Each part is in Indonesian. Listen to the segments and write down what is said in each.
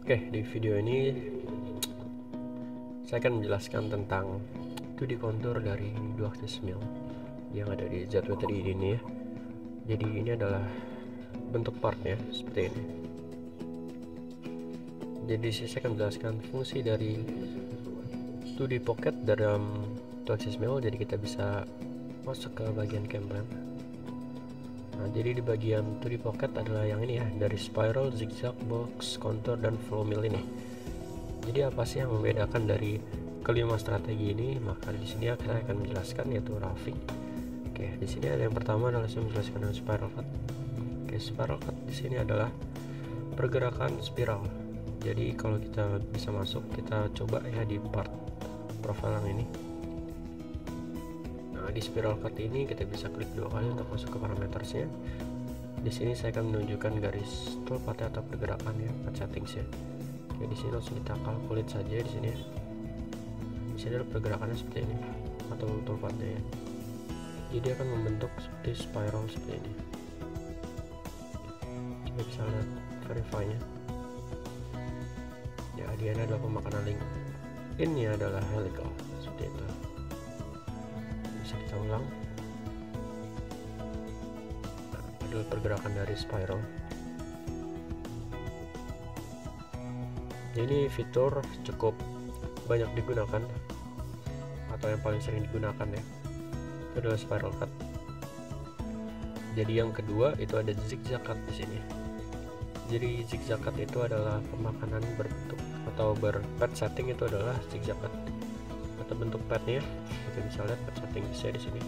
Oke, di video ini saya akan menjelaskan tentang 2D contour dari dua aksis mill yang ada di ZW3 ini ya. Jadi ini adalah bentuk partnya seperti ini. Jadi saya akan menjelaskan fungsi dari 2D pocket dalam 2 axis mill. Jadi kita bisa masuk ke bagian camp. Nah, jadi di bagian 2D pocket adalah yang ini ya, dari spiral, zigzag, box, contour, dan flow mill ini. Jadi apa sih yang membedakan dari kelima strategi ini? Maka di sini saya akan menjelaskan, yaitu roughing. Oke, di sini ada yang pertama adalah saya menjelaskan dengan spiral cut. Oke, spiral cut di sini adalah pergerakan spiral. Jadi kalau kita bisa masuk, kita coba ya di part profile yang ini. Nah, di spiral cut ini kita bisa klik dua kali untuk masuk ke parametersnya. Di sini saya akan menunjukkan garis toolpath atau pergerakan ya, part settings ya. Oke, di sini langsung kita calculate saja di sini. Di sini ada pergerakannya seperti ini atau toolpathnya ya. Jadi akan membentuk seperti spiral seperti ini. Kita bisa lihat verify-nya. Ya, dia adalah pemakanan link. Ini adalah helical seperti itu. Bisa kita ulang. Nah, adalah pergerakan dari spiral. Ini fitur cukup banyak digunakan atau yang paling sering digunakan ya, itu adalah spiral cut. Jadi yang kedua itu ada zigzag cut di sini. Jadi zigzag cut itu adalah pemakanan berbentuk atau berpad setting, itu adalah zigzag cut atau bentuk padnya. Kita bisa lihat pad setting saya di sini.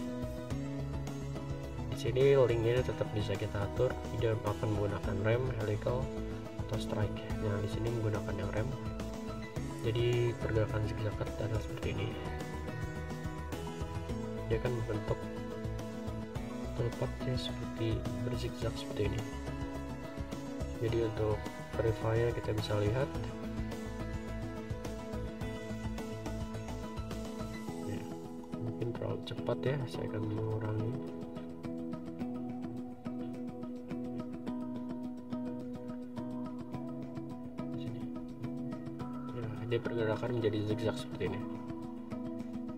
Di sini linknya tetap bisa kita atur. Dia akan menggunakan rem, helical, atau strike. Yang di sini menggunakan yang rem. Jadi pergerakan zigzag cut adalah seperti ini. Dia akan membentuk toolpathnya seperti berzigzag seperti ini. Jadi untuk verify-nya kita bisa lihat ya, mungkin terlalu cepat ya, saya akan mengurangi. Dia pergerakan menjadi zigzag seperti ini.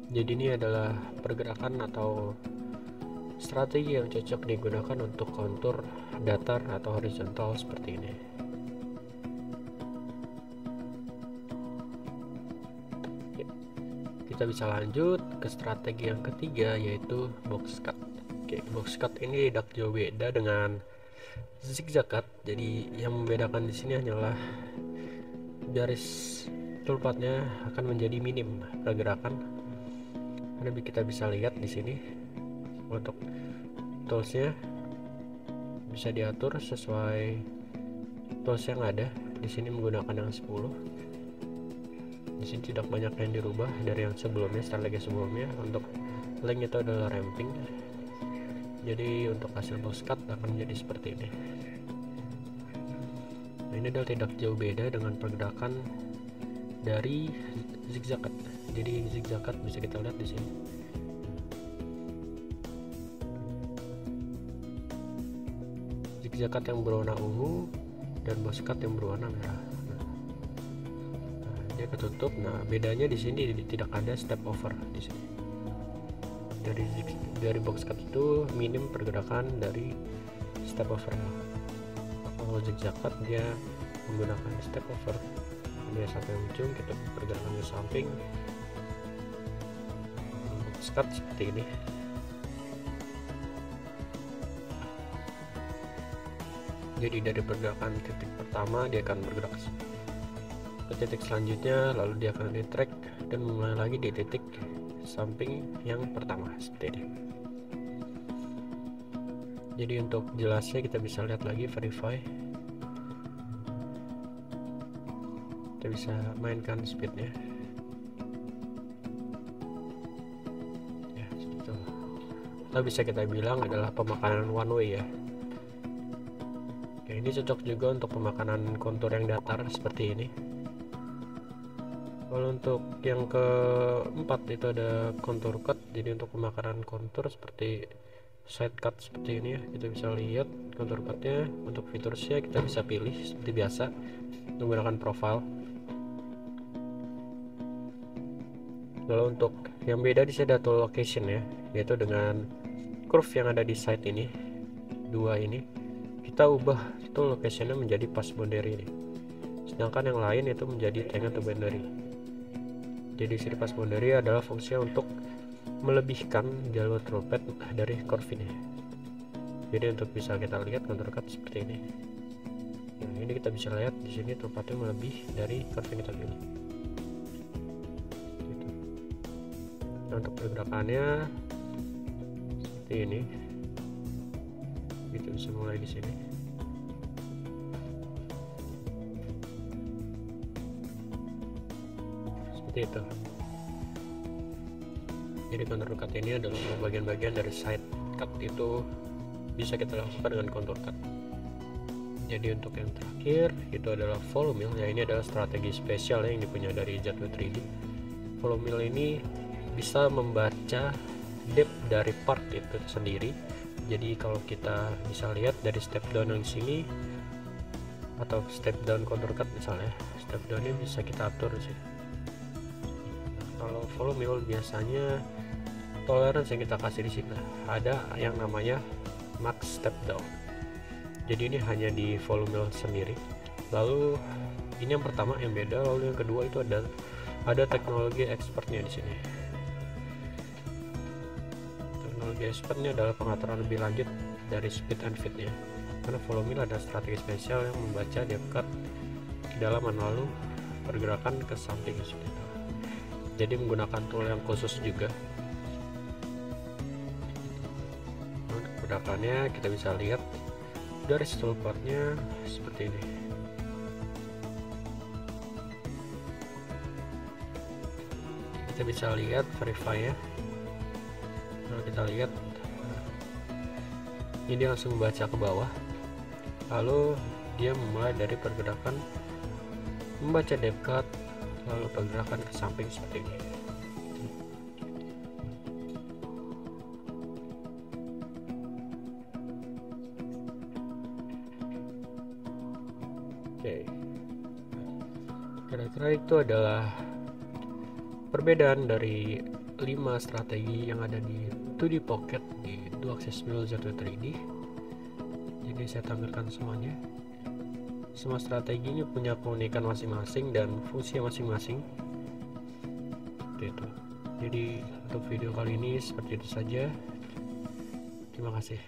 Jadi ini adalah pergerakan atau strategi yang cocok digunakan untuk kontur datar atau horizontal seperti ini. Kita bisa lanjut ke strategi yang ketiga, yaitu box cut. Oke, box cut ini tidak jauh beda dengan zigzag cut. Jadi yang membedakan di sini hanyalah garis toolpathnya akan menjadi minim pergerakan. Karena kita bisa lihat di sini untuk toolsnya bisa diatur sesuai tools yang ada. Di sini menggunakan yang 10. Di sini tidak banyak yang dirubah dari yang sebelumnya, strategi sebelumnya. Untuk link itu adalah ramping. Jadi untuk hasil box cut akan menjadi seperti ini. Nah, ini adalah tidak jauh beda dengan pergerakan dari zigzag cut. Jadi zigzag cut bisa kita lihat di sini. Zigzag cut yang berwarna ungu dan box cut yang berwarna merah. Nah, dia ketutup. Nah, bedanya di sini tidak ada step over di sini. Dari box cut itu minim pergerakan dari step over. Kalau zigzag cut dia menggunakan step over. Dia sampai ujung, kita pergerakan ke samping. Box cut seperti ini. Jadi dari pergerakan titik pertama dia akan bergerak ke titik selanjutnya, lalu dia akan retract dan mulai lagi di titik samping yang pertama seperti ini. Jadi untuk jelasnya kita bisa lihat lagi verify. Kita bisa mainkan speednya ya, seperti itu. Atau bisa kita bilang adalah pemakanan one way ya. Oke, ini cocok juga untuk pemakanan kontur yang datar seperti ini. Kalau untuk yang keempat itu ada contour cut. Jadi untuk pemakaran kontur seperti side cut seperti ini ya, kita bisa lihat contour cutnya. Untuk fiturnya kita bisa pilih seperti biasa. menggunakan profile. Lalu untuk yang beda di sini ada tool location ya, yaitu dengan curve yang ada di side ini, dua ini kita ubah tool locationnya menjadi pass boundary ini, sedangkan yang lain itu menjadi tangent to boundary. Jadi di sini pass boundary adalah fungsi untuk melebihkan jalur tool path dari curve ini. Jadi untuk bisa kita lihat contour cut seperti ini. Nah, ini kita bisa lihat di sini tool pathnya melebih dari curve yang kita pilih. Gitu. Nah, untuk pergerakannya seperti ini. Kita bisa mulai di sini. Seperti itu. Jadi contour cut ini adalah bagian-bagian dari side cut, itu bisa kita lakukan dengan contour cut. Jadi untuk yang terakhir itu adalah follow mill, ya ini adalah strategi spesial yang dipunya dari Jadway 3D. Follow mill ini bisa membaca depth dari part itu sendiri. Jadi kalau kita bisa lihat dari step down yang sini atau step down contour cut misalnya, step downnya bisa kita atur sih. Kalau follow mill biasanya tolerance yang kita kasih di sini ada yang namanya max step down. Jadi ini hanya di follow mill sendiri. Lalu ini yang pertama yang beda. Lalu yang kedua itu ada teknologi expertnya di sini. Teknologi expertnya adalah pengaturan lebih lanjut dari speed and fitnya. Karena follow mill ada strategi spesial yang membaca depth cut ke dalam lalu pergerakan ke samping seperti itu. Jadi menggunakan tool yang khusus juga. Untuk pergerakannya kita bisa lihat dari tool partnya seperti ini. Kita bisa lihat verify ya. Kalau kita lihat ini dia langsung membaca ke bawah, lalu dia memulai dari pergerakan membaca depth cut, lalu pergerakan ke samping seperti ini. Oke, kira-kira itu adalah perbedaan dari 5 strategi yang ada di 2D Pocket di DualAxis Mill Jadway 3D. Jadi saya tampilkan semuanya. Semua strategi ini punya keunikan masing-masing dan fungsi masing-masing. Gitu. Jadi untuk video kali ini seperti itu saja. Terima kasih.